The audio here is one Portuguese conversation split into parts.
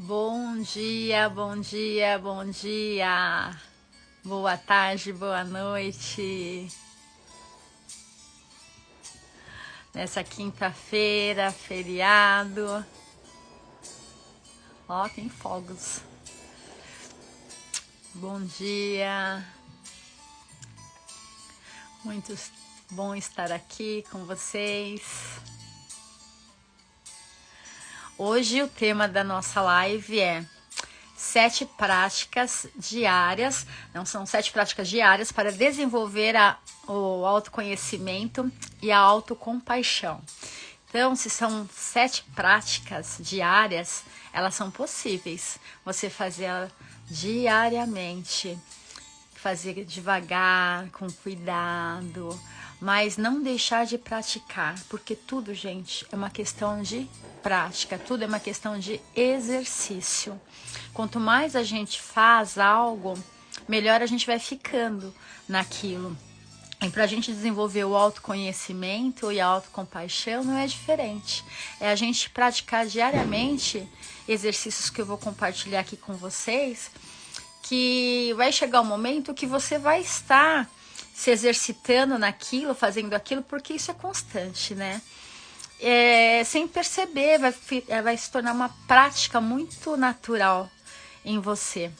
Bom dia, bom dia, bom dia. Boa tarde, boa noite. Nessa quinta-feira, feriado. Ó, tem fogos. Bom dia. Muito bom estar aqui com vocês. Hoje o tema da nossa live é 7 práticas diárias, não são 7 práticas diárias para desenvolver o autoconhecimento e a autocompaixão. Então, se são 7 práticas diárias, elas são possíveis. Você fazer ela diariamente, fazer devagar, com cuidado, mas não deixar de praticar, porque tudo, gente, é uma questão de prática, tudo é uma questão de exercício. Quanto mais a gente faz algo, melhor a gente vai ficando naquilo. E para a gente desenvolver o autoconhecimento e a autocompaixão não é diferente. É a gente praticar diariamente exercícios que eu vou compartilhar aqui com vocês, que vai chegar um momento que você vai estar se exercitando naquilo, fazendo aquilo, porque isso é constante, né? Sem perceber, vai se tornar uma prática muito natural em você.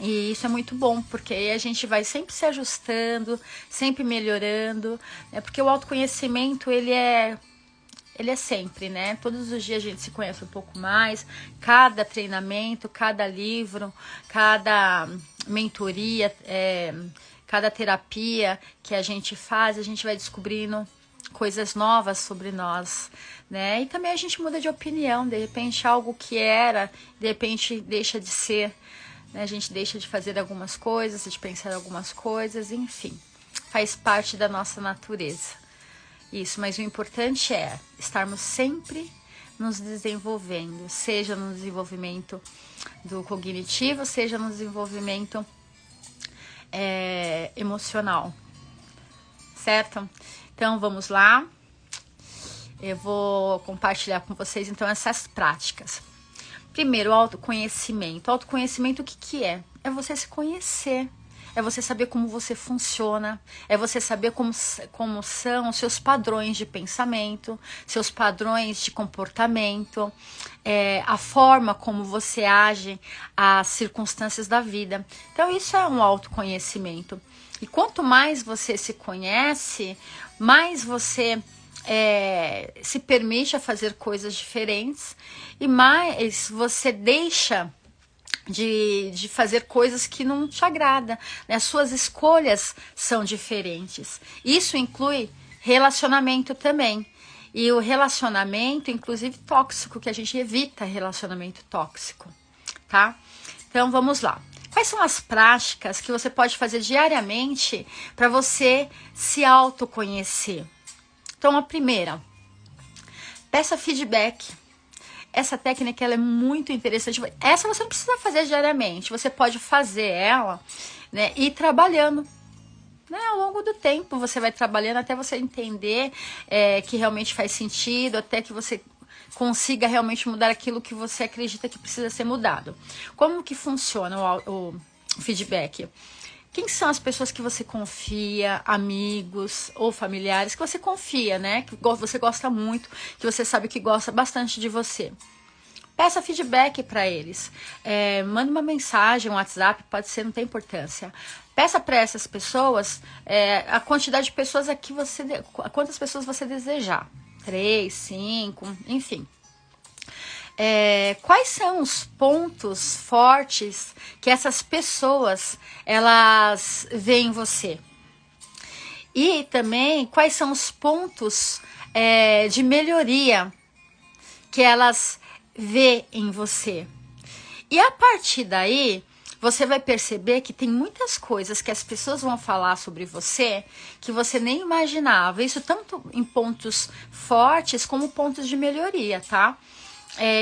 E isso é muito bom, porque aí a gente vai sempre se ajustando, sempre melhorando, né? Porque o autoconhecimento, ele é sempre, né? Todos os dias a gente se conhece um pouco mais, cada treinamento, cada livro, cada mentoria, cada terapia que a gente faz, a gente vai descobrindo coisas novas sobre nós, né? E também a gente muda de opinião, de repente algo que era, de repente deixa de ser, né? A gente deixa de fazer algumas coisas, de pensar algumas coisas, enfim, faz parte da nossa natureza. Isso, mas o importante é estarmos sempre nos desenvolvendo, seja no desenvolvimento do cognitivo, seja no desenvolvimento emocional, certo? Então vamos lá, eu vou compartilhar com vocês então essas práticas. Primeiro, autoconhecimento. Autoconhecimento, o que é? É você se conhecer. É você saber como você funciona, é você saber como são os seus padrões de pensamento, seus padrões de comportamento, a forma como você age às circunstâncias da vida. Então isso é um autoconhecimento. E quanto mais você se conhece, mais você se permite a fazer coisas diferentes e mais você deixa de fazer coisas que não te agrada, né? As suas escolhas são diferentes. Isso inclui relacionamento também. E o relacionamento, inclusive tóxico, que a gente evita relacionamento tóxico, tá? Então vamos lá. Quais são as práticas que você pode fazer diariamente para você se autoconhecer? Então a primeira, peça feedback. Essa técnica ela é muito interessante. Essa você não precisa fazer diariamente. Você pode fazer ela, né, e ir trabalhando. Né, ao longo do tempo você vai trabalhando até você entender que realmente faz sentido, até que você consiga realmente mudar aquilo que você acredita que precisa ser mudado. Como que funciona o feedback? Quem são as pessoas que você confia, amigos ou familiares que você confia, né? Que você gosta muito, que você sabe que gosta bastante de você. Peça feedback para eles. Manda uma mensagem, um WhatsApp, pode ser, não tem importância. Peça para essas pessoas a quantidade de pessoas quantas pessoas você desejar. 3, 5, enfim. Quais são os pontos fortes que essas pessoas elas veem em você? E também quais são os pontos de melhoria que elas vê em você? E a partir daí você vai perceber que tem muitas coisas que as pessoas vão falar sobre você que você nem imaginava. Isso tanto em pontos fortes como pontos de melhoria, tá?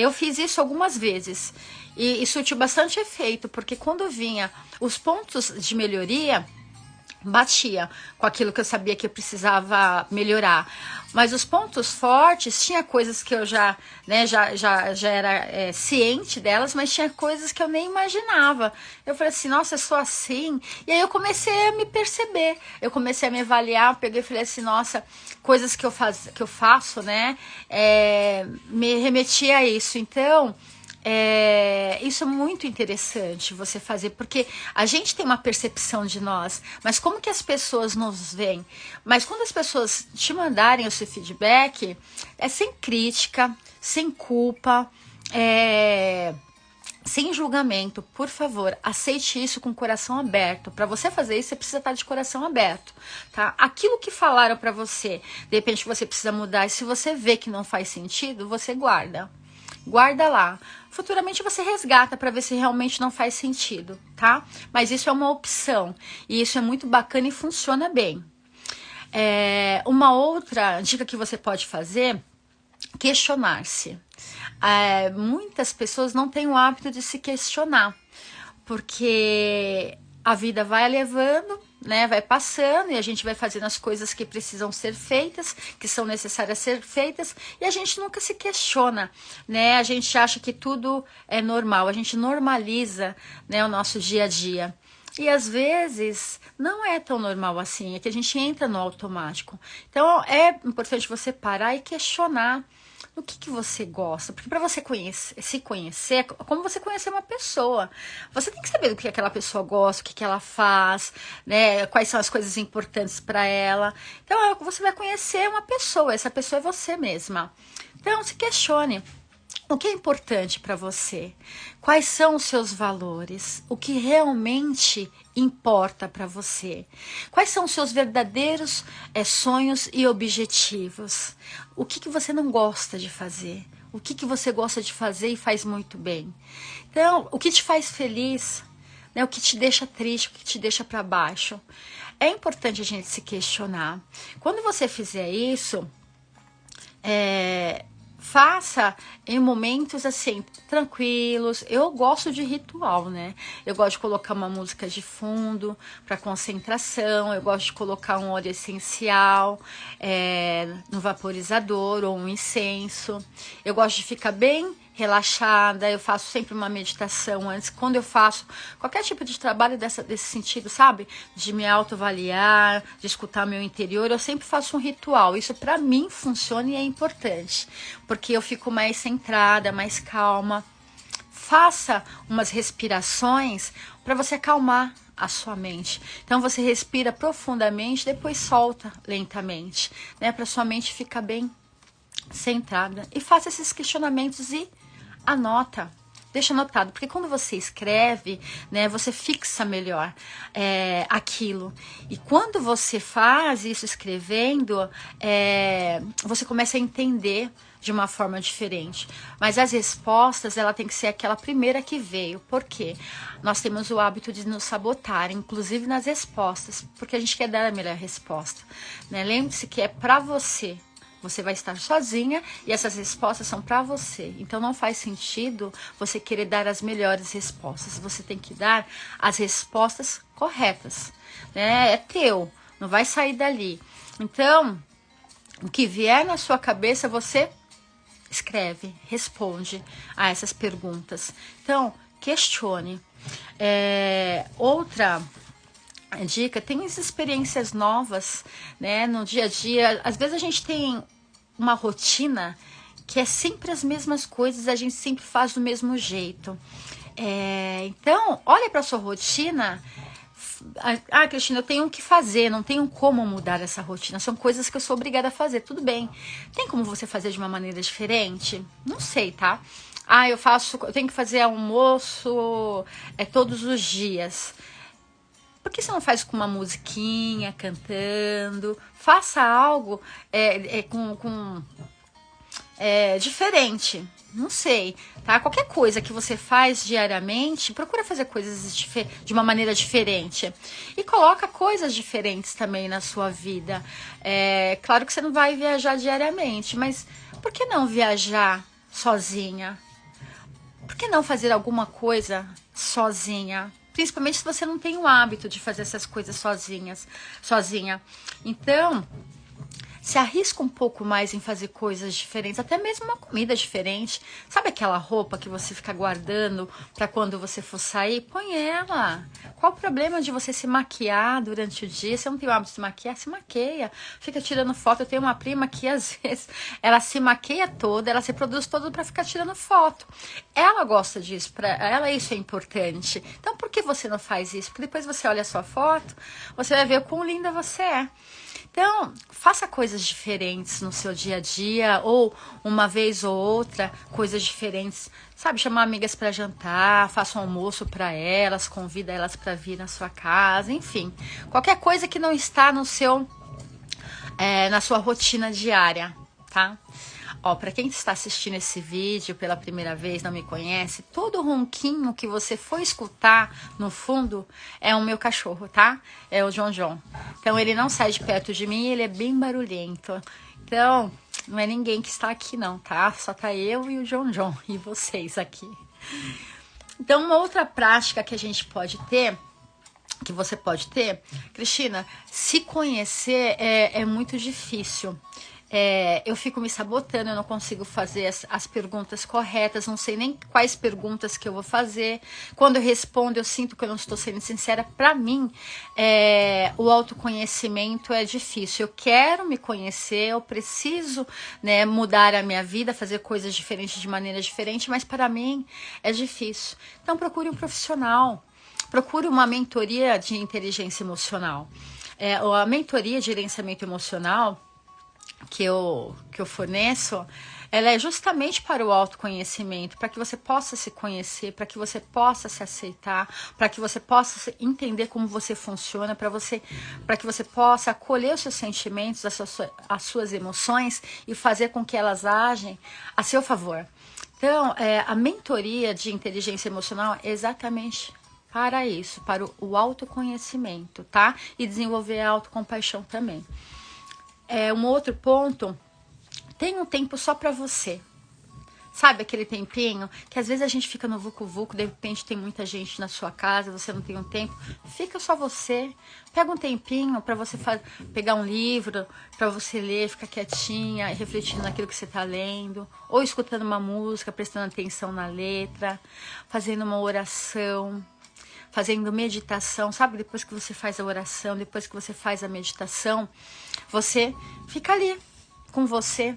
Eu fiz isso algumas vezes e surtiu bastante efeito, porque quando vinha os pontos de melhoria, batia com aquilo que eu sabia que eu precisava melhorar. Mas os pontos fortes, tinha coisas que eu já, né, já era ciente delas, mas tinha coisas que eu nem imaginava. Eu falei assim, nossa, eu sou assim. E aí eu comecei a me perceber, eu comecei a me avaliar, peguei e falei assim, nossa, coisas que eu faço, né, me remetia a isso. Então, isso é muito interessante você fazer, porque a gente tem uma percepção de nós, mas como que as pessoas nos veem? Mas quando as pessoas te mandarem o seu feedback, é sem crítica, sem culpa, sem julgamento. Por favor, aceite isso com o coração aberto. Para você fazer isso, você precisa estar de coração aberto, tá? Aquilo que falaram para você, de repente você precisa mudar, e se você vê que não faz sentido, você guarda. Guarda lá. Futuramente você resgata para ver se realmente não faz sentido, tá? Mas isso é uma opção e isso é muito bacana e funciona bem. Uma outra dica que você pode fazer, questionar-se. Muitas pessoas não têm o hábito de se questionar, porque a vida vai levando, né, vai passando e a gente vai fazendo as coisas que precisam ser feitas, que são necessárias ser feitas, e a gente nunca se questiona, né? A gente acha que tudo é normal, a gente normaliza, né, o nosso dia a dia. E às vezes não é tão normal assim, é que a gente entra no automático. Então é importante você parar e questionar o que você gosta, porque para você se conhecer, é como você conhecer uma pessoa. Você tem que saber do que aquela pessoa gosta, o que ela faz, né? Quais são as coisas importantes para ela. Então você vai conhecer uma pessoa, essa pessoa é você mesma. Então se questione. O que é importante para você? Quais são os seus valores? O que realmente importa para você? Quais são os seus verdadeiros sonhos e objetivos? O que você não gosta de fazer? O que você gosta de fazer e faz muito bem? Então, o que te faz feliz? Né? O que te deixa triste? O que te deixa para baixo? É importante a gente se questionar. Quando você fizer isso, faça em momentos assim, tranquilos. Eu gosto de ritual, né? Eu gosto de colocar uma música de fundo para concentração. Eu gosto de colocar um óleo essencial no vaporizador ou um incenso. Eu gosto de ficar bem relaxada. Eu faço sempre uma meditação antes. Quando eu faço qualquer tipo de trabalho desse sentido, sabe? De me autoavaliar, de escutar meu interior, eu sempre faço um ritual. Isso para mim funciona e é importante, porque eu fico mais centrada, mais calma. Faça umas respirações para você acalmar a sua mente. Então você respira profundamente, depois solta lentamente, né? Para sua mente ficar bem centrada. E faça esses questionamentos e anota. Deixa anotado, porque quando você escreve, né, você fixa melhor aquilo. E quando você faz isso escrevendo, você começa a entender de uma forma diferente. Mas as respostas, ela tem que ser aquela primeira que veio. Por quê? Nós temos o hábito de nos sabotar, inclusive nas respostas, porque a gente quer dar a melhor resposta, né? Lembre-se que é para você. Você vai estar sozinha e essas respostas são para você. Então não faz sentido você querer dar as melhores respostas. Você tem que dar as respostas corretas, né? É teu, não vai sair dali. Então, o que vier na sua cabeça, você escreve, responde a essas perguntas. Então, questione. Outra dica, tem as experiências novas, né, no dia a dia. Às vezes a gente tem uma rotina que é sempre as mesmas coisas, a gente sempre faz do mesmo jeito. Então, olha para sua rotina. Cristina, eu tenho que fazer, não tenho como mudar essa rotina. São coisas que eu sou obrigada a fazer, tudo bem. Tem como você fazer de uma maneira diferente? Não sei, tá? Eu tenho que fazer almoço todos os dias. Por que você não faz com uma musiquinha, cantando? Faça algo diferente. Não sei, tá? Qualquer coisa que você faz diariamente, procura fazer coisas de uma maneira diferente. E coloca coisas diferentes também na sua vida. Claro que você não vai viajar diariamente, mas por que não viajar sozinha? Por que não fazer alguma coisa sozinha? principalmente se você não tem o hábito de fazer essas coisas sozinha. Então, se arrisca um pouco mais em fazer coisas diferentes, até mesmo uma comida diferente. Sabe aquela roupa que você fica guardando para quando você for sair? Põe ela. Qual o problema de você se maquiar durante o dia? Você não tem o hábito de se maquiar? Se maqueia. Fica tirando foto. Eu tenho uma prima que às vezes ela se maqueia toda, ela se produz toda para ficar tirando foto. Ela gosta disso, para ela isso é importante. Então por que você não faz isso? Porque depois você olha a sua foto, você vai ver o quão linda você é. Então, faça coisas diferentes no seu dia a dia, ou uma vez ou outra, coisas diferentes. Sabe, chamar amigas para jantar, faça um almoço para elas, convida elas para vir na sua casa, enfim. Qualquer coisa que não está no seu, na sua rotina diária, tá? Ó, para quem está assistindo esse vídeo pela primeira vez, não me conhece, todo ronquinho que você for escutar no fundo é o meu cachorro, tá? É o John John. Então ele não sai de perto de mim, ele é bem barulhento. Então, não é ninguém que está aqui não, tá? Só tá eu e o John John e vocês aqui. Então, uma outra prática que a gente pode ter, que você pode ter, Cristina, se conhecer é muito difícil. Eu fico me sabotando, eu não consigo fazer as perguntas corretas, não sei nem quais perguntas que eu vou fazer. Quando eu respondo, eu sinto que eu não estou sendo sincera. Para mim, o autoconhecimento é difícil. Eu quero me conhecer, eu preciso, né, mudar a minha vida, fazer coisas diferentes de maneira diferente, mas para mim é difícil. Então procure um profissional, procure uma mentoria de inteligência emocional. A mentoria de gerenciamento emocional que eu forneço, ela é justamente para o autoconhecimento, para que você possa se conhecer, para que você possa se aceitar, para que você possa entender como você funciona, para que você possa acolher os seus sentimentos, as suas emoções e fazer com que elas agem a seu favor. Então, a mentoria de inteligência emocional é exatamente para isso, para o autoconhecimento, tá? E desenvolver a autocompaixão também. Um outro ponto, tem um tempo só pra você. Sabe aquele tempinho que às vezes a gente fica no vucu-vucu, de repente tem muita gente na sua casa, você não tem um tempo, fica só você. Pega um tempinho pra você pegar um livro, pra você ler, ficar quietinha, refletindo naquilo que você tá lendo, ou escutando uma música, prestando atenção na letra, fazendo uma oração, fazendo meditação, sabe? Depois que você faz a oração, depois que você faz a meditação, você fica ali com você.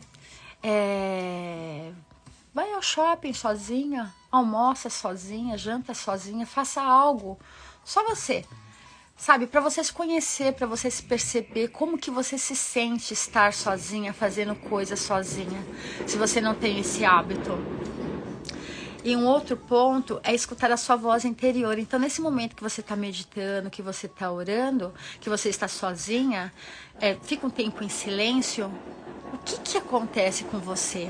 Vai ao shopping sozinha, almoça sozinha, janta sozinha, faça algo, só você. Sabe, para você se conhecer, para você se perceber como que você se sente estar sozinha, fazendo coisas sozinha, se você não tem esse hábito. E um outro ponto é escutar a sua voz interior. Então, nesse momento que você está meditando, que você está orando, que você está sozinha, fica um tempo em silêncio, o que acontece com você,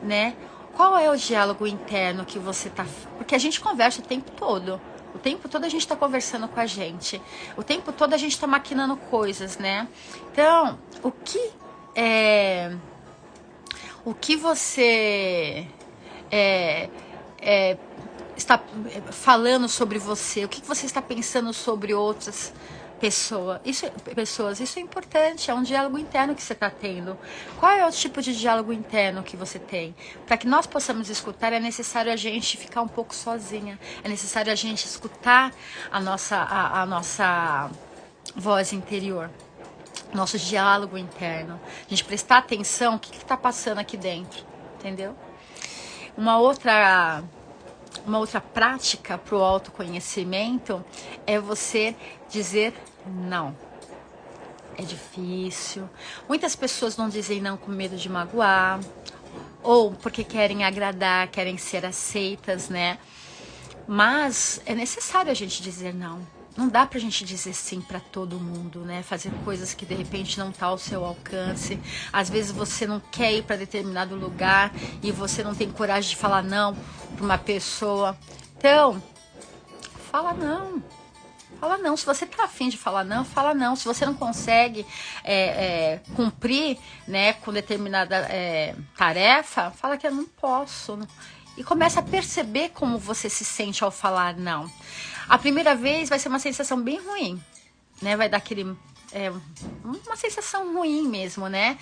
né? Qual é o diálogo interno que você está... Porque a gente conversa o tempo todo. O tempo todo a gente está conversando com a gente. O tempo todo a gente está maquinando coisas, né? Então, o que você... está falando sobre você, o que você está pensando sobre outras pessoas. Isso é importante, é um diálogo interno que você está tendo. Qual é o tipo de diálogo interno que você tem? Para que nós possamos escutar, é necessário a gente ficar um pouco sozinha, é necessário a gente escutar a nossa voz interior, nosso diálogo interno, a gente prestar atenção, o que está passando aqui dentro, entendeu? Uma outra prática para o autoconhecimento é você dizer não. É difícil. Muitas pessoas não dizem não com medo de magoar, ou porque querem agradar, querem ser aceitas, né? Mas é necessário a gente dizer não. Não dá pra gente dizer sim pra todo mundo, né? Fazer coisas que de repente não tá ao seu alcance. Às vezes você não quer ir pra determinado lugar e você não tem coragem de falar não pra uma pessoa. Então, fala não. Fala não. Se você tá afim de falar não, fala não. Se você não consegue cumprir, né, com determinada tarefa, fala que eu não posso. E e começa a perceber como você se sente ao falar não. A primeira vez vai ser uma sensação bem ruim, né? Vai dar aquele... uma sensação ruim mesmo, né?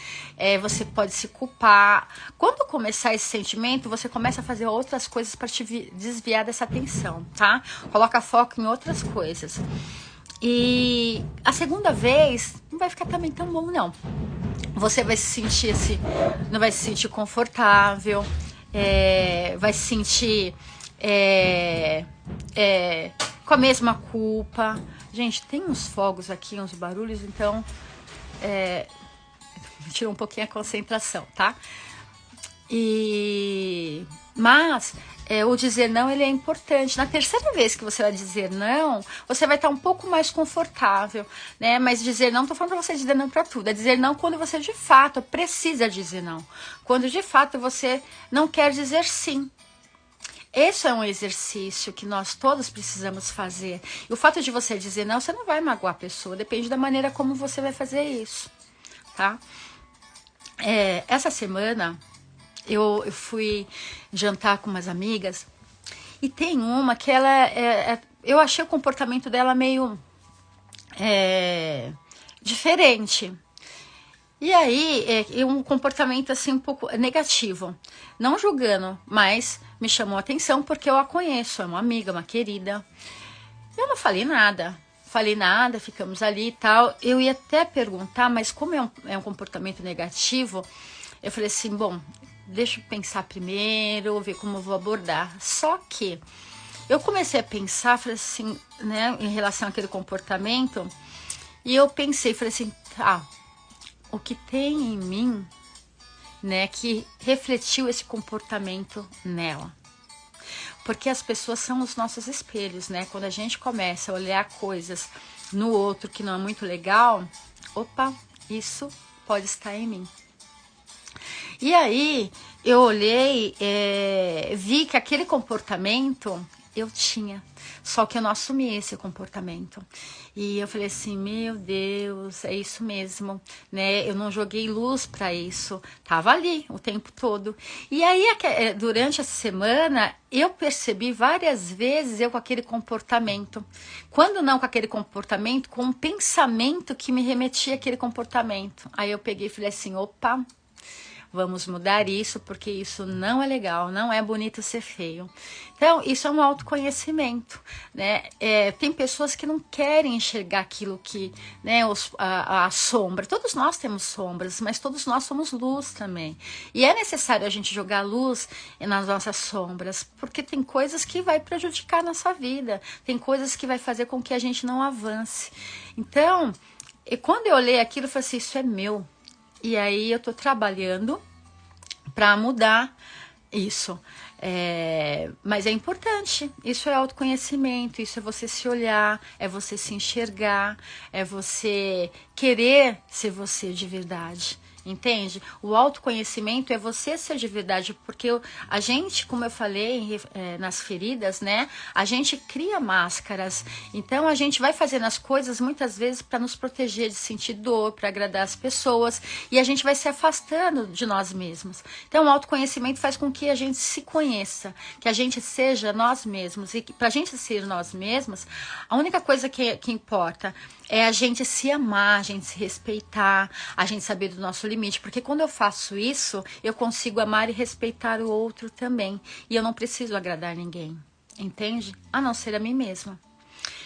Você pode se culpar. Quando começar esse sentimento, você começa a fazer outras coisas para te desviar dessa atenção, tá? Coloca foco em outras coisas. E a segunda vez não vai ficar também tão bom, não. Você vai se sentir assim, não vai se sentir confortável, vai se sentir com a mesma culpa. Gente, tem uns fogos aqui, uns barulhos, então me tira um pouquinho a concentração, tá? Mas o dizer não, ele é importante. Na terceira vez que você vai dizer não, você vai estar um pouco mais confortável, né? Mas dizer não, não tô falando pra você dizer não pra tudo. É dizer não quando você de fato precisa dizer não. Quando de fato você não quer dizer sim. Esse é um exercício que nós todos precisamos fazer. E o fato de você dizer não, você não vai magoar a pessoa. Depende da maneira como você vai fazer isso, tá? Essa semana eu fui jantar com umas amigas e tem uma que ela eu achei o comportamento dela meio diferente. E aí, um comportamento assim um pouco negativo. Não julgando, mas me chamou a atenção porque eu a conheço, é uma amiga, uma querida. Eu não falei nada, ficamos ali e tal. Eu ia até perguntar, mas como é um comportamento negativo, eu falei assim, bom, deixa eu pensar primeiro, ver como eu vou abordar. Só que eu comecei a pensar, falei assim, né, em relação àquele comportamento, e eu pensei, falei assim, tá, o que tem em mim, né, que refletiu esse comportamento nela. Porque as pessoas são os nossos espelhos, né? Quando a gente começa a olhar coisas no outro que não é muito legal, opa, isso pode estar em mim. E aí, eu olhei, vi que aquele comportamento eu tinha, só que eu não assumi esse comportamento. E eu falei assim, meu Deus, é isso mesmo, né? Eu não joguei luz para isso, tava ali o tempo todo. E aí, durante essa semana, eu percebi várias vezes eu com aquele comportamento. Quando não com aquele comportamento, com um pensamento que me remetia àquele comportamento. Aí eu peguei e falei assim, opa, vamos mudar isso, porque isso não é legal, não é bonito ser feio. Então, isso é um autoconhecimento, né? Tem pessoas que não querem enxergar aquilo que, né, a sombra. Todos nós temos sombras, mas todos nós somos luz também. E é necessário a gente jogar luz nas nossas sombras, porque tem coisas que vai prejudicar a nossa vida, tem coisas que vai fazer com que a gente não avance. Então, quando eu olhei aquilo, eu falei assim, isso é meu. E aí eu tô trabalhando para mudar isso. Mas é importante. Isso é autoconhecimento, isso é você se olhar, é você se enxergar, é você querer ser você de verdade. Entende? O autoconhecimento é você ser de verdade, porque a gente, como eu falei nas feridas, né? A gente cria máscaras. Então a gente vai fazendo as coisas muitas vezes para nos proteger de sentir dor, para agradar as pessoas, e a gente vai se afastando de nós mesmos. Então o autoconhecimento faz com que a gente se conheça, que a gente seja nós mesmos. E para a gente ser nós mesmos, a única coisa que importa é a gente se amar, a gente se respeitar, a gente saber do nosso limite. Porque quando eu faço isso, eu consigo amar e respeitar o outro também. E eu não preciso agradar ninguém, entende? A não ser a mim mesma.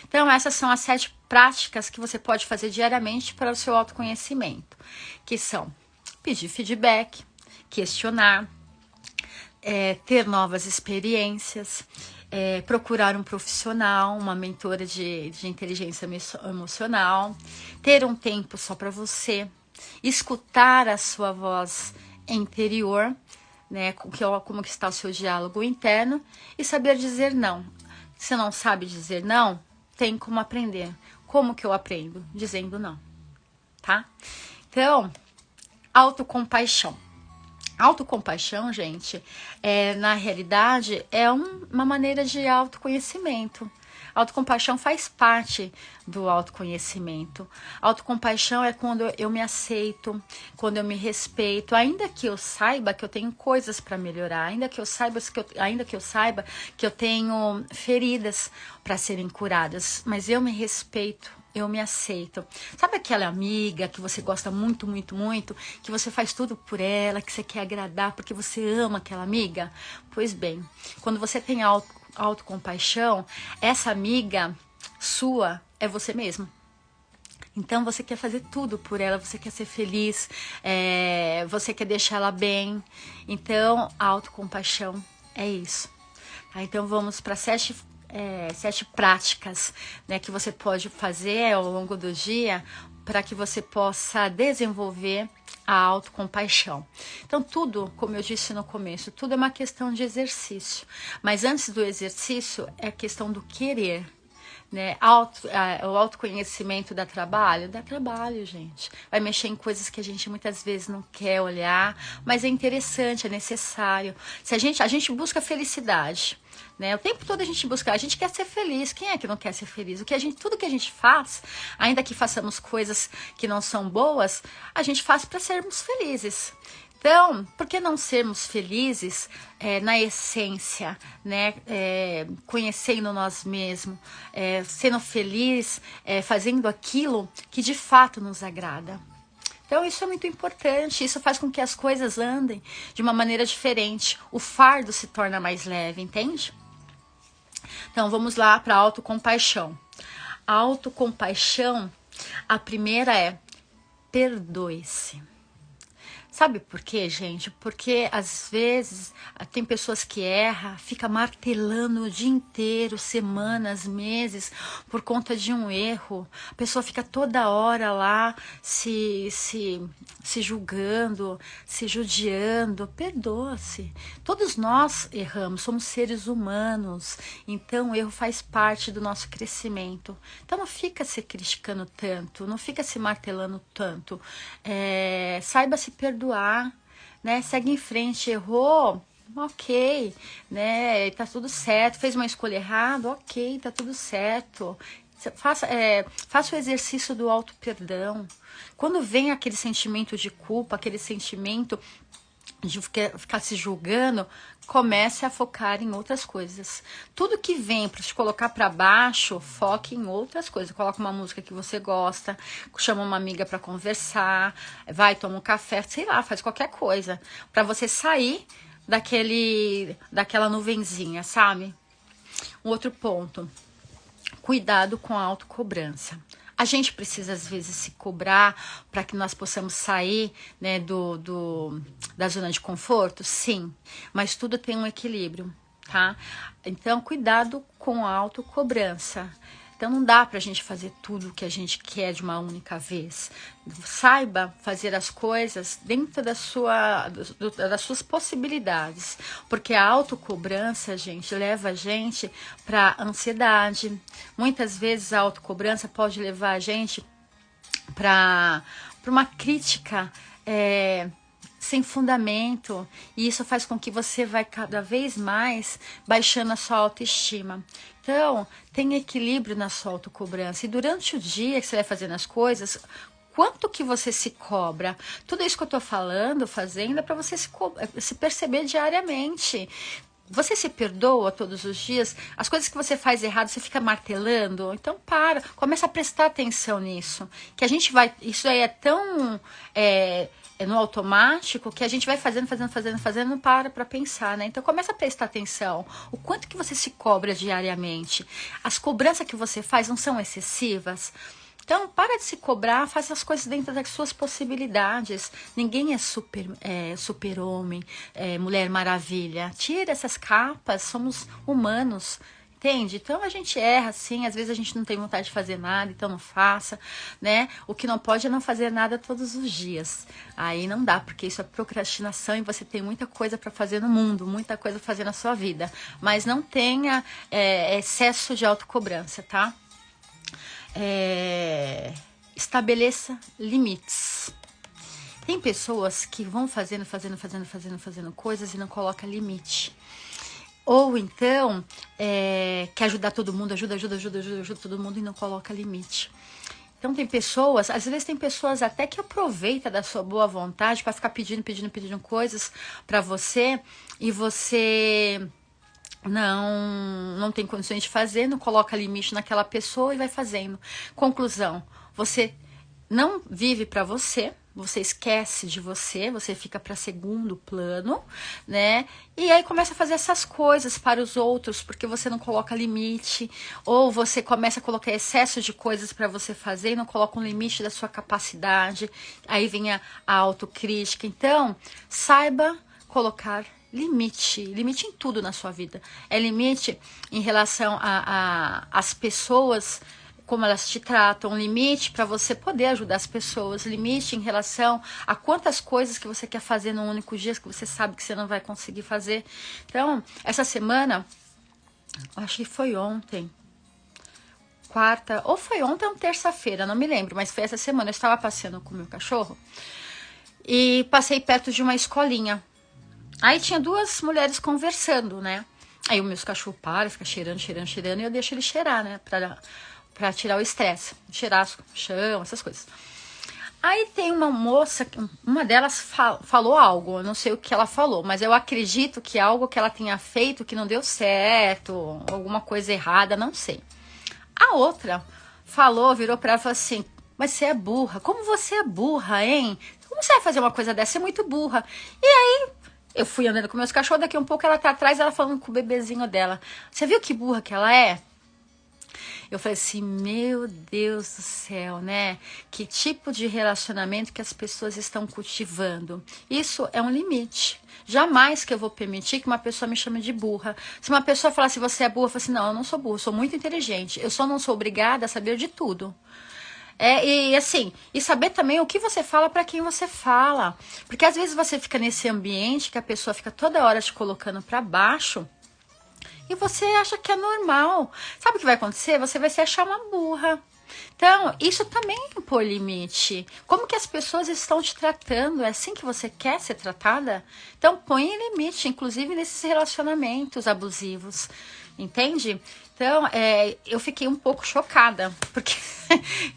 Então, essas são as 7 práticas que você pode fazer diariamente para o seu autoconhecimento. Que são pedir feedback, questionar, ter novas experiências, procurar um profissional, uma mentora de inteligência emocional, ter um tempo só para você, escutar a sua voz interior, né, como que está o seu diálogo interno, e saber dizer não. Se não sabe dizer não, tem como aprender. Como que eu aprendo? Dizendo não, tá? Então, autocompaixão. Autocompaixão, gente, na realidade, é uma maneira de autoconhecimento. Autocompaixão faz parte do autoconhecimento. Autocompaixão é quando eu me aceito, quando eu me respeito, ainda que eu saiba que eu tenho coisas para melhorar, ainda que eu saiba que eu tenho feridas para serem curadas, mas eu me respeito, eu me aceito. Sabe aquela amiga que você gosta muito, muito, muito, que você faz tudo por ela, que você quer agradar porque você ama aquela amiga? Pois bem, quando você tem autocompaixão, essa amiga sua é você mesmo. Então você quer fazer tudo por ela, você quer ser feliz, você quer deixar ela bem. Então a autocompaixão é isso. Tá? Então vamos para 7 práticas, né, que você pode fazer ao longo do dia para que você possa desenvolver a autocompaixão. Então tudo, como eu disse no começo, tudo é uma questão de exercício. Mas antes do exercício é a questão do querer. Né? O autoconhecimento dá trabalho? Dá trabalho, gente. Vai mexer em coisas que a gente muitas vezes não quer olhar, mas é interessante, é necessário. Se a gente busca felicidade, né? O tempo todo a gente quer ser feliz. Quem é que não quer ser feliz? Tudo que a gente faz, ainda que façamos coisas que não são boas, a gente faz para sermos felizes. Então, por que não sermos felizes na essência, né? Conhecendo nós mesmos, sendo feliz, fazendo aquilo que de fato nos agrada. Então, isso é muito importante, isso faz com que as coisas andem de uma maneira diferente. O fardo se torna mais leve, entende? Então, vamos lá para a autocompaixão. A autocompaixão, a primeira é perdoe-se. Sabe por quê, gente? Porque às vezes tem pessoas que erram, fica martelando o dia inteiro, semanas, meses, por conta de um erro. A pessoa fica toda hora lá se julgando, se judiando. Perdoa-se. Todos nós erramos, somos seres humanos. Então o erro faz parte do nosso crescimento. Então não fica se criticando tanto, não fica se martelando tanto. Saiba se perdoar. Né? Segue em frente, errou, ok, né? Tá tudo certo, fez uma escolha errada, ok, tá tudo certo. Faça o exercício do auto-perdão. Quando vem aquele sentimento de culpa, aquele sentimento de ficar se julgando, comece a focar em outras coisas. Tudo que vem para te colocar para baixo, foque em outras coisas. Coloca uma música que você gosta, chama uma amiga para conversar, vai tomar um café, sei lá, faz qualquer coisa para você sair daquela nuvenzinha, sabe? Um outro ponto, cuidado com a autocobrança. A gente precisa, às vezes, se cobrar para que nós possamos sair, né, da zona de conforto? Sim, mas tudo tem um equilíbrio, tá? Então, cuidado com a autocobrança. Então, não dá para a gente fazer tudo o que a gente quer de uma única vez. Saiba fazer as coisas dentro das suas possibilidades. Porque a autocobrança, gente, leva a gente para ansiedade. Muitas vezes a autocobrança pode levar a gente para uma crítica sem fundamento, e isso faz com que você vai cada vez mais baixando a sua autoestima. Então, tenha equilíbrio na sua autocobrança, e durante o dia que você vai fazendo as coisas, quanto que você se cobra? Tudo isso que eu tô falando, fazendo, é para você se perceber diariamente. Você se perdoa todos os dias? As coisas que você faz errado, você fica martelando? Então começa a prestar atenção nisso. Que a gente vai, isso aí é tão no automático que a gente vai fazendo, não para pensar, né? Então começa a prestar atenção. O quanto que você se cobra diariamente? As cobranças que você faz não são excessivas? Então, para de se cobrar, faça as coisas dentro das suas possibilidades. Ninguém é super-homem, mulher maravilha. Tira essas capas, somos humanos, entende? Então, a gente erra, sim, às vezes a gente não tem vontade de fazer nada, então não faça, né? O que não pode é não fazer nada todos os dias. Aí não dá, porque isso é procrastinação e você tem muita coisa para fazer no mundo, muita coisa para fazer na sua vida. Mas não tenha excesso de autocobrança, tá? Estabeleça limites. Tem pessoas que vão fazendo coisas e não colocam limite. Ou então, quer ajudar todo mundo, ajuda todo mundo e não coloca limite. Então tem pessoas, às vezes tem pessoas até que aproveitam da sua boa vontade para ficar pedindo coisas para você e você não tem condições de fazer, não coloca limite naquela pessoa e vai fazendo. Conclusão, você não vive para você, você esquece de você, você fica para segundo plano, né? E aí começa a fazer essas coisas para os outros, porque você não coloca limite, ou você começa a colocar excesso de coisas para você fazer e não coloca um limite da sua capacidade. Aí vem a autocrítica. Então, saiba colocar limite em tudo na sua vida. É limite em relação às pessoas, como elas te tratam, limite para você poder ajudar as pessoas, limite em relação a quantas coisas que você quer fazer num único dia, que você sabe que você não vai conseguir fazer. Então, essa semana, acho que foi ontem, quarta, ou foi ontem ou terça-feira, não me lembro, mas foi essa semana, eu estava passeando com o meu cachorro e passei perto de uma escolinha. Aí tinha duas mulheres conversando, né? Aí o meu cachorro para, fica cheirando, e eu deixo ele cheirar, né? Pra tirar o estresse, cheirar o chão, essas coisas. Aí tem uma moça, uma delas falou algo, eu não sei o que ela falou, mas eu acredito que algo que ela tenha feito que não deu certo, alguma coisa errada, não sei. A outra virou pra ela e falou assim, mas você é burra, como você é burra, hein? Como você vai fazer uma coisa dessa? Você é muito burra. E aí, eu fui andando com meus cachorros, daqui um pouco ela tá atrás, ela falando com o bebezinho dela. Você viu que burra que ela é? Eu falei assim, meu Deus do céu, né? Que tipo de relacionamento que as pessoas estão cultivando? Isso é um limite. Jamais que eu vou permitir que uma pessoa me chame de burra. Se uma pessoa falar assim, você é burra, eu falo assim, não, eu não sou burra, eu sou muito inteligente. Eu só não sou obrigada a saber de tudo. E assim, e saber também o que você fala para quem você fala. Porque às vezes você fica nesse ambiente que a pessoa fica toda hora te colocando para baixo. E você acha que é normal. Sabe o que vai acontecer? Você vai se achar uma burra. Então, isso também é impor limite. Como que as pessoas estão te tratando? É assim que você quer ser tratada? Então, põe limite, inclusive nesses relacionamentos abusivos. Entende? Então, eu fiquei um pouco chocada. Porque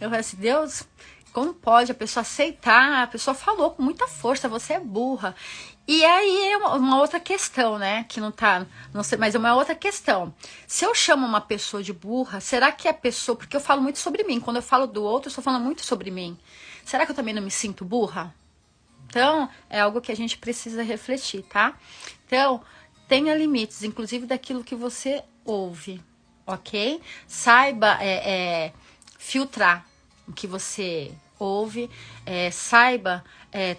eu falei assim, Deus, como pode a pessoa aceitar? A pessoa falou com muita força, você é burra. E aí é uma outra questão, né? Que não sei, mas é uma outra questão. Se eu chamo uma pessoa de burra, será que a pessoa, porque eu falo muito sobre mim, quando eu falo do outro, eu estou falando muito sobre mim. Será que eu também não me sinto burra? Então, é algo que a gente precisa refletir, tá? Então, tenha limites, inclusive daquilo que você ouve, ok? Saiba filtrar o que você ouve, saiba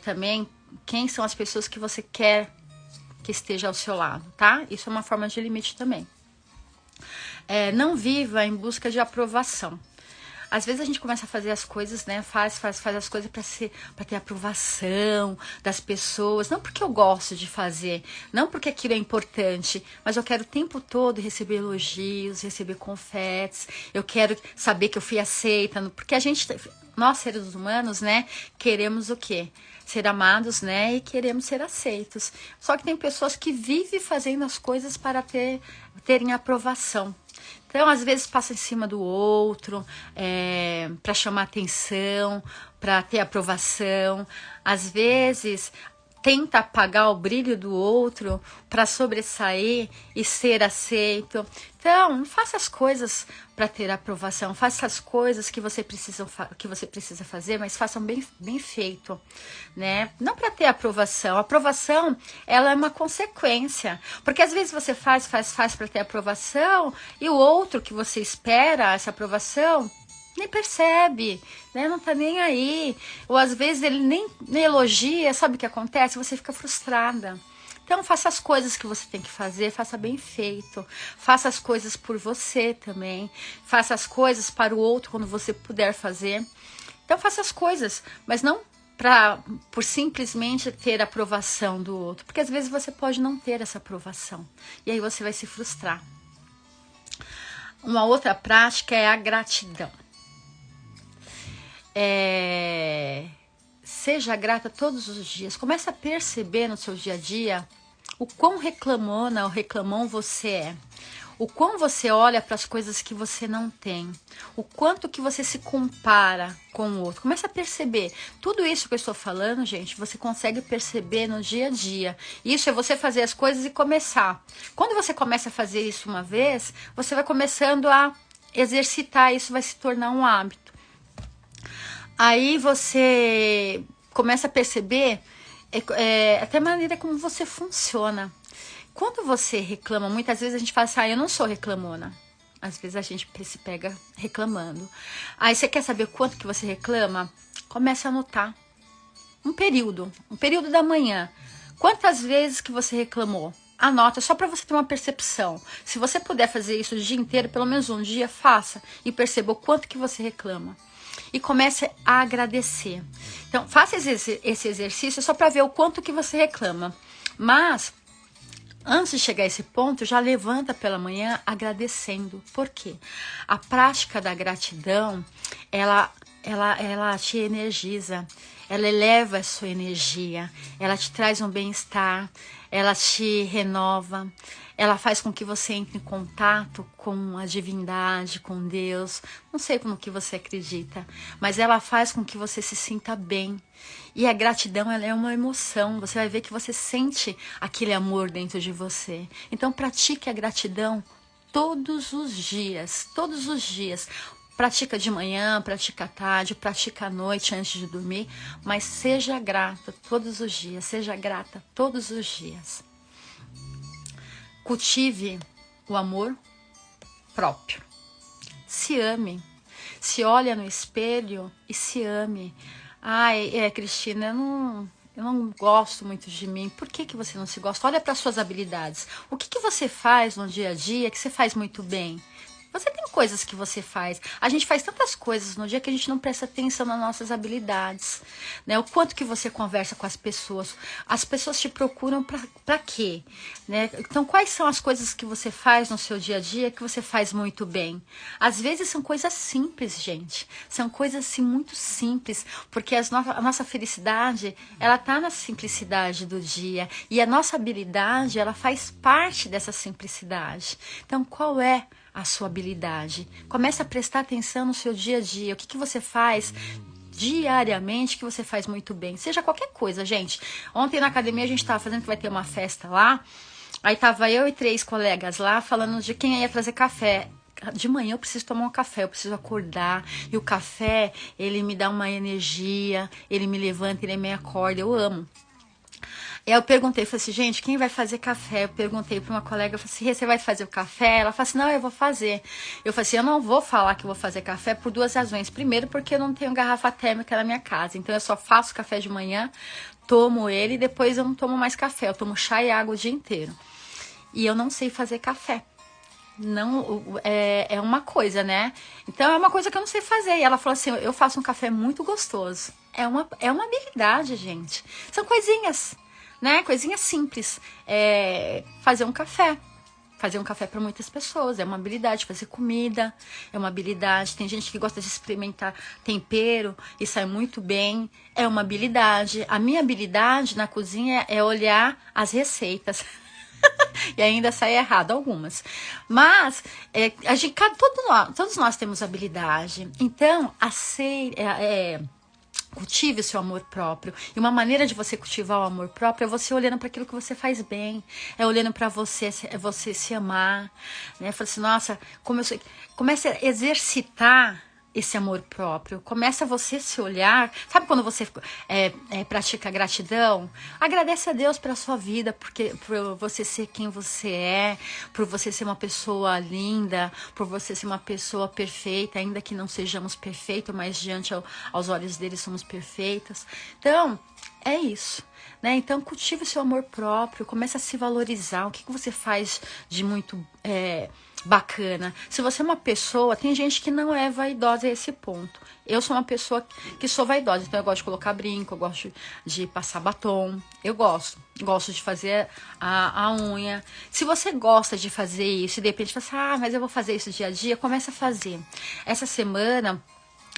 também quem são as pessoas que você quer que esteja ao seu lado, tá? Isso é uma forma de limite também. Não viva em busca de aprovação. Às vezes a gente começa a fazer as coisas, né? Faz as coisas para ter aprovação das pessoas. Não porque eu gosto de fazer, não porque aquilo é importante, mas eu quero o tempo todo receber elogios, receber confetes. Eu quero saber que eu fui aceita, porque nós seres humanos, né? Queremos o quê? Ser amados, né? E queremos ser aceitos. Só que tem pessoas que vivem fazendo as coisas para terem aprovação. Então, às vezes, passa em cima do outro, para chamar atenção, para ter aprovação. Às vezes, tenta apagar o brilho do outro para sobressair e ser aceito. Então, não faça as coisas para ter aprovação, faça as coisas que você precisa fazer, mas façam bem feito, né? Não para ter aprovação. A aprovação, ela é uma consequência, porque às vezes você faz para ter aprovação e o outro que você espera essa aprovação nem percebe, né? Não tá nem aí. Ou às vezes ele nem elogia, sabe o que acontece? Você fica frustrada. Então faça as coisas que você tem que fazer, faça bem feito. Faça as coisas por você também. Faça as coisas para o outro quando você puder fazer. Então faça as coisas, mas não por simplesmente ter a aprovação do outro. Porque às vezes você pode não ter essa aprovação. E aí você vai se frustrar. Uma outra prática é a gratidão. Seja grata todos os dias. Comece a perceber no seu dia a dia o quão reclamona ou reclamão você é. O quão você olha para as coisas que você não tem. O quanto que você se compara com o outro. Começa a perceber. Tudo isso que eu estou falando, gente, você consegue perceber no dia a dia. Isso é você fazer as coisas e começar. Quando você começa a fazer isso uma vez, você vai começando a exercitar. Isso vai se tornar um hábito. Aí você começa a perceber até a maneira como você funciona. Quando você reclama, muitas vezes a gente fala assim, eu não sou reclamona. Às vezes a gente se pega reclamando. Aí você quer saber quanto que você reclama? Comece a anotar. Um período da manhã. Quantas vezes que você reclamou? Anota, só para você ter uma percepção. Se você puder fazer isso o dia inteiro, pelo menos um dia, faça. E perceba o quanto que você reclama. E comece a agradecer. Então, faça esse exercício só para ver o quanto que você reclama. Mas antes de chegar a esse ponto, já levanta pela manhã agradecendo. Por quê? A prática da gratidão, ela te energiza, ela eleva a sua energia, ela te traz um bem-estar, ela te renova, ela faz com que você entre em contato com a divindade, com Deus, não sei no que você acredita, mas ela faz com que você se sinta bem. E a gratidão, ela é uma emoção, você vai ver que você sente aquele amor dentro de você. Então pratique a gratidão todos os dias, todos os dias. Pratica de manhã, pratica à tarde, pratica à noite antes de dormir, mas seja grata todos os dias, seja grata todos os dias. Cultive o amor próprio. Se ame, se olha no espelho e se ame. Ai, Cristina, eu não gosto muito de mim. Por que você não se gosta? Olha para suas habilidades. O que você faz no dia a dia que você faz muito bem? Você tem coisas que você faz. A gente faz tantas coisas no dia que a gente não presta atenção nas nossas habilidades, né? O quanto que você conversa com as pessoas. As pessoas te procuram para quê? Né? Então, quais são as coisas que você faz no seu dia a dia que você faz muito bem? Às vezes são coisas simples, gente. São coisas assim muito simples, porque a nossa felicidade, ela tá na simplicidade do dia. E a nossa habilidade, ela faz parte dessa simplicidade. Então, qual é a sua habilidade? Comece a prestar atenção no seu dia a dia. O que você faz diariamente que você faz muito bem? Seja qualquer coisa, gente. Ontem na academia a gente estava fazendo que vai ter uma festa lá. Aí tava eu e 3 colegas lá falando de quem ia trazer café. De manhã eu preciso tomar um café, eu preciso acordar. E o café, ele me dá uma energia, ele me levanta, ele me acorda. Eu amo. Eu perguntei, falei assim, gente, quem vai fazer café? Eu perguntei para uma colega, eu falei assim, você vai fazer o café? Ela falou assim, não, eu vou fazer. Eu falei assim, eu não vou falar que eu vou fazer café por 2 razões. Primeiro, porque eu não tenho garrafa térmica na minha casa, então eu só faço café de manhã, tomo ele e depois eu não tomo mais café, eu tomo chá e água o dia inteiro. E eu não sei fazer café. Não, é uma coisa, né? Então é uma coisa que eu não sei fazer. E ela falou assim, eu faço um café muito gostoso. É uma habilidade, gente. São coisinhas, né? Coisinhas simples. Fazer um café. Fazer um café para muitas pessoas. É uma habilidade. Fazer comida é uma habilidade. Tem gente que gosta de experimentar tempero e sai muito bem. É uma habilidade. A minha habilidade na cozinha é olhar as receitas. E ainda sai errado algumas. Mas todos nós temos habilidade. Então, cultive o seu amor próprio. E uma maneira de você cultivar o amor próprio é você olhando para aquilo que você faz bem. É olhando para você, você se amar. Né? Fala assim, nossa, comece a exercitar esse amor próprio. Começa você se olhar. Sabe quando você pratica gratidão? Agradece a Deus pela sua vida, por você ser quem você é, por você ser uma pessoa linda, por você ser uma pessoa perfeita, ainda que não sejamos perfeitos, mas diante aos olhos dele somos perfeitas. Então, é isso. Né? Então, cultive o seu amor próprio, comece a se valorizar. O que você faz de muito bacana? Se você é uma pessoa, tem gente que não é vaidosa a esse ponto. Eu sou uma pessoa que sou vaidosa, então eu gosto de colocar brinco, eu gosto de passar batom, eu gosto de fazer a unha. Se você gosta de fazer isso e de repente fala assim, mas eu vou fazer isso dia a dia, comece a fazer. Essa semana,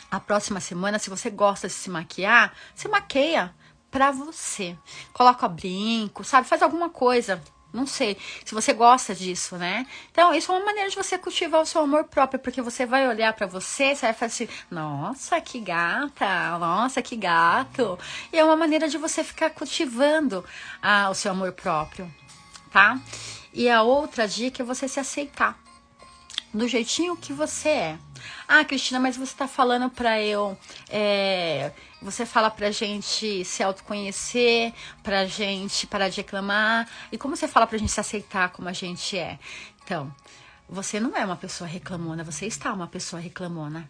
a próxima semana, se você gosta de se maquiar, se maqueia pra você. Coloca brinco, sabe? Faz alguma coisa Não sei se você gosta disso, né? Então, isso é uma maneira de você cultivar o seu amor próprio, porque você vai olhar pra você, você vai falar assim, nossa, que gata, nossa, que gato. E é uma maneira de você ficar cultivando o seu amor próprio, tá? E a outra dica é você se aceitar do jeitinho que você é. Ah, Cristina, mas você tá falando pra eu... você fala pra gente se autoconhecer, pra gente parar de reclamar. E como você fala pra gente se aceitar como a gente é? Então, você não é uma pessoa reclamona, você está uma pessoa reclamona.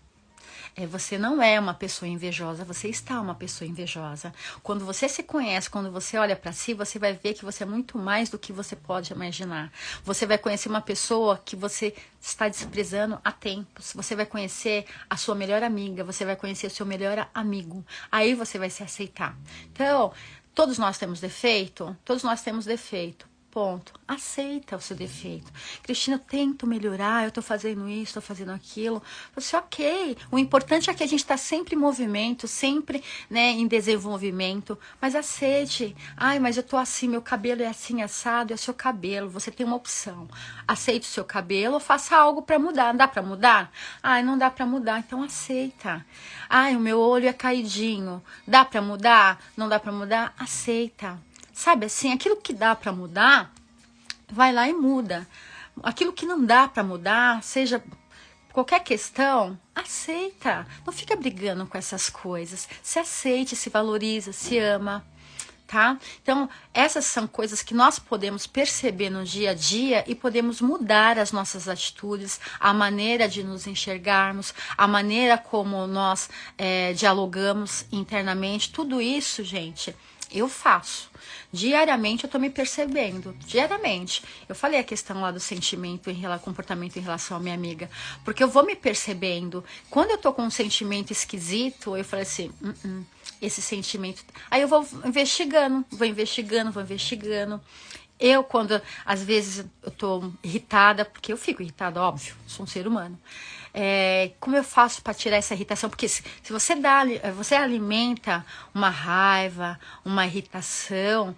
Você não é uma pessoa invejosa, você está uma pessoa invejosa. Quando você se conhece, quando você olha para si, você vai ver que você é muito mais do que você pode imaginar. Você vai conhecer uma pessoa que você está desprezando há tempos. Você vai conhecer a sua melhor amiga, você vai conhecer o seu melhor amigo. Aí você vai se aceitar. Então, todos nós temos defeito? Todos nós temos defeito. Ponto. Aceita o seu defeito. Cristina, eu tento melhorar, eu tô fazendo isso, tô fazendo aquilo. Você, ok. O importante é que a gente tá sempre em movimento, sempre, né, em desenvolvimento. Mas aceite. Ai, mas eu tô assim, meu cabelo é assim, assado, é o seu cabelo. Você tem uma opção. Aceite o seu cabelo ou faça algo pra mudar. Dá pra mudar? Ai, não dá pra mudar, então aceita. Ai, o meu olho é caidinho. Dá pra mudar? Não dá pra mudar? Aceita. Sabe assim, aquilo que dá para mudar, vai lá e muda. Aquilo que não dá para mudar, seja qualquer questão, aceita. Não fica brigando com essas coisas. Se aceite, se valoriza, se ama, tá? Então, essas são coisas que nós podemos perceber no dia a dia e podemos mudar as nossas atitudes, a maneira de nos enxergarmos, a maneira como nós dialogamos internamente. Tudo isso, gente, eu faço. Diariamente eu tô me percebendo, diariamente. Eu falei a questão lá do sentimento comportamento em relação à minha amiga, porque eu vou me percebendo. Quando eu tô com um sentimento esquisito, eu falei assim, esse sentimento... Aí eu vou investigando. Eu, quando às vezes eu tô irritada, porque eu fico irritada, óbvio, sou um ser humano. Como eu faço para tirar essa irritação? Porque se você alimenta uma raiva, uma irritação,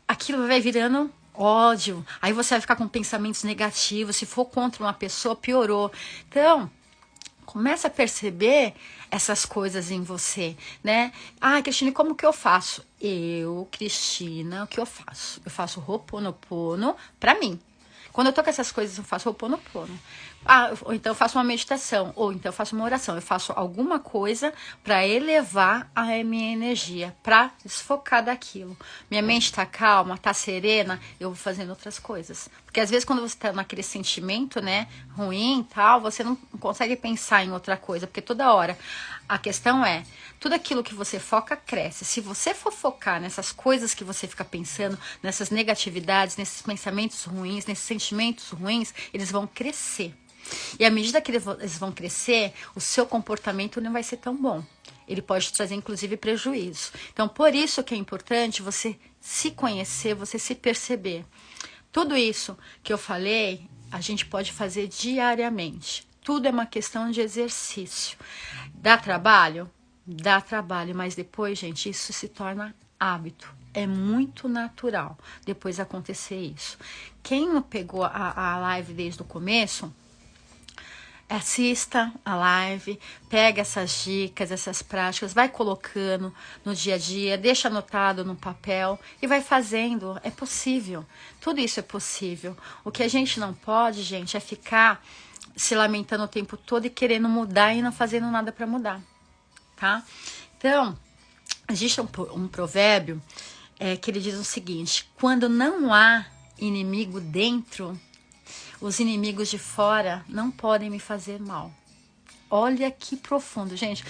aquilo vai virando ódio. Aí você vai ficar com pensamentos negativos. Se for contra uma pessoa, piorou. Então, começa a perceber essas coisas em você, né? Ah, Cristina, como que eu faço? Cristina, o que eu faço? Eu faço Ho'oponopono pra mim. Quando eu tô com essas coisas, eu faço Ho'oponopono. Ou então eu faço uma meditação, ou então eu faço uma oração. Eu faço alguma coisa para elevar a minha energia, para desfocar daquilo. Minha mente tá calma, tá serena, eu vou fazendo outras coisas. Porque às vezes quando você tá naquele sentimento, né, ruim e tal, você não consegue pensar em outra coisa, porque toda hora a questão é, tudo aquilo que você foca cresce. Se você for focar nessas coisas que você fica pensando, nessas negatividades, nesses pensamentos ruins, nesses sentimentos ruins, eles vão crescer. E à medida que eles vão crescer, o seu comportamento não vai ser tão bom. Ele pode trazer, inclusive, prejuízo. Então, por isso que é importante você se conhecer, você se perceber. Tudo isso que eu falei, a gente pode fazer diariamente. Tudo é uma questão de exercício. Dá trabalho? Dá trabalho, mas depois, gente, isso se torna hábito. É muito natural depois acontecer isso. Quem não pegou a live desde o começo, assista a live, pega essas dicas, essas práticas, vai colocando no dia a dia, deixa anotado no papel e vai fazendo. É possível. Tudo isso é possível. O que a gente não pode, gente, é ficar se lamentando o tempo todo e querendo mudar e não fazendo nada para mudar, tá? Então, existe um provérbio que ele diz o seguinte: quando não há inimigo dentro, os inimigos de fora não podem me fazer mal. Olha que profundo, gente.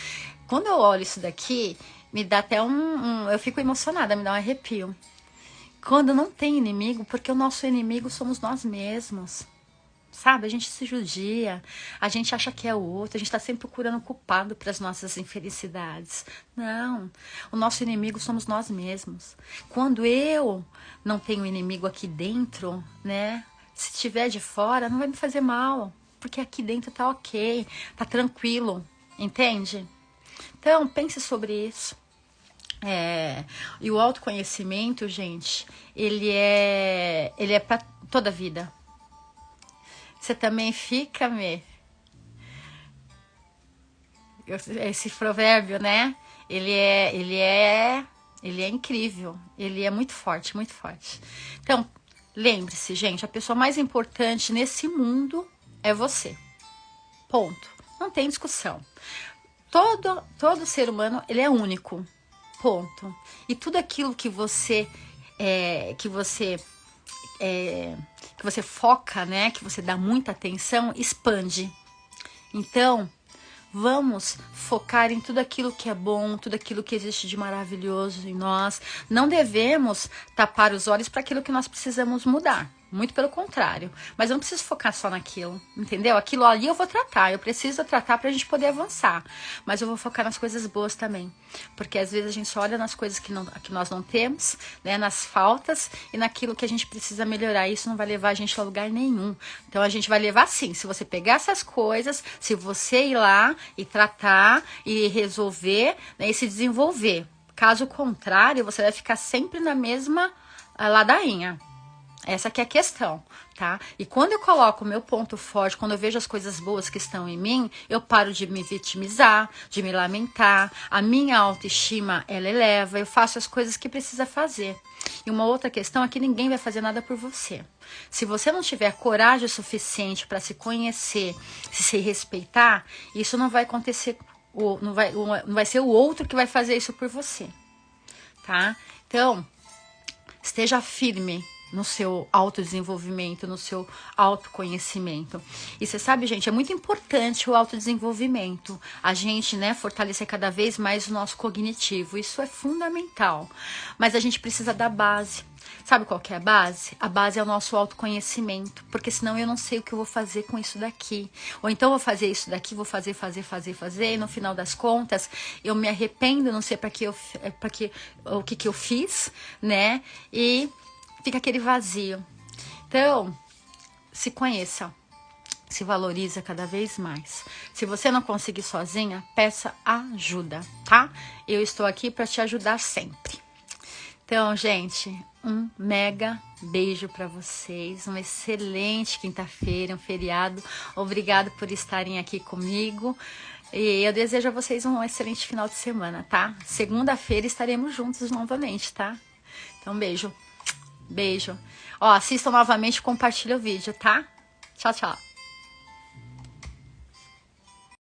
Quando eu olho isso daqui, me dá até eu fico emocionada, me dá um arrepio. Quando não tem inimigo, porque o nosso inimigo somos nós mesmos. Sabe, a gente se judia, a gente acha que é o outro, a gente está sempre procurando culpado para as nossas infelicidades. Não, o nosso inimigo somos nós mesmos. Quando eu não tenho inimigo aqui dentro, né? Se tiver de fora, não vai me fazer mal, porque aqui dentro tá ok, tá tranquilo, entende? Então, pense sobre isso. E o autoconhecimento, gente, ele é para toda a vida. Você também fica, esse provérbio, né? Ele é incrível. Ele é muito forte, muito forte. Então, lembre-se, gente, a pessoa mais importante nesse mundo é você. Ponto. Não tem discussão. Todo ser humano, ele é único. Ponto. E tudo aquilo que você foca, né, que você dá muita atenção, expande. Então, vamos focar em tudo aquilo que é bom, tudo aquilo que existe de maravilhoso em nós. Não devemos tapar os olhos para aquilo que nós precisamos mudar. Muito pelo contrário. Mas eu não preciso focar só naquilo, entendeu? Aquilo ali eu vou tratar. Eu preciso tratar para a gente poder avançar. Mas eu vou focar nas coisas boas também. Porque às vezes a gente só olha nas coisas que nós não temos, né? Nas faltas e naquilo que a gente precisa melhorar. Isso não vai levar a gente a lugar nenhum. Então a gente vai levar sim. Se você pegar essas coisas, se você ir lá e tratar e resolver, né? E se desenvolver. Caso contrário, você vai ficar sempre na mesma ladainha. Essa que é a questão, tá? E quando eu coloco o meu ponto forte, quando eu vejo as coisas boas que estão em mim, eu paro de me vitimizar, de me lamentar, a minha autoestima, ela eleva, eu faço as coisas que precisa fazer. E uma outra questão é que ninguém vai fazer nada por você. Se você não tiver coragem suficiente para se conhecer, se respeitar, isso não vai acontecer, não vai ser o outro que vai fazer isso por você, tá? Então, esteja firme no seu autodesenvolvimento, no seu autoconhecimento. E você sabe, gente, é muito importante o autodesenvolvimento. A gente, né, fortalecer cada vez mais o nosso cognitivo. Isso é fundamental. Mas a gente precisa da base. Sabe qual que é a base? A base é o nosso autoconhecimento. Porque senão eu não sei o que eu vou fazer com isso daqui. Ou então eu vou fazer isso daqui, vou fazer. E no final das contas, eu me arrependo, não sei o que eu fiz, né? E fica aquele vazio. Então, se conheça, se valoriza cada vez mais. Se você não conseguir sozinha, peça ajuda, tá? Eu estou aqui para te ajudar sempre. Então, gente, um mega beijo para vocês. Uma excelente quinta-feira, um feriado. Obrigado por estarem aqui comigo. E eu desejo a vocês um excelente final de semana, tá? Segunda-feira estaremos juntos novamente, tá? Então, beijo. Beijo. Ó, assistam novamente e compartilhem o vídeo, tá? Tchau, tchau.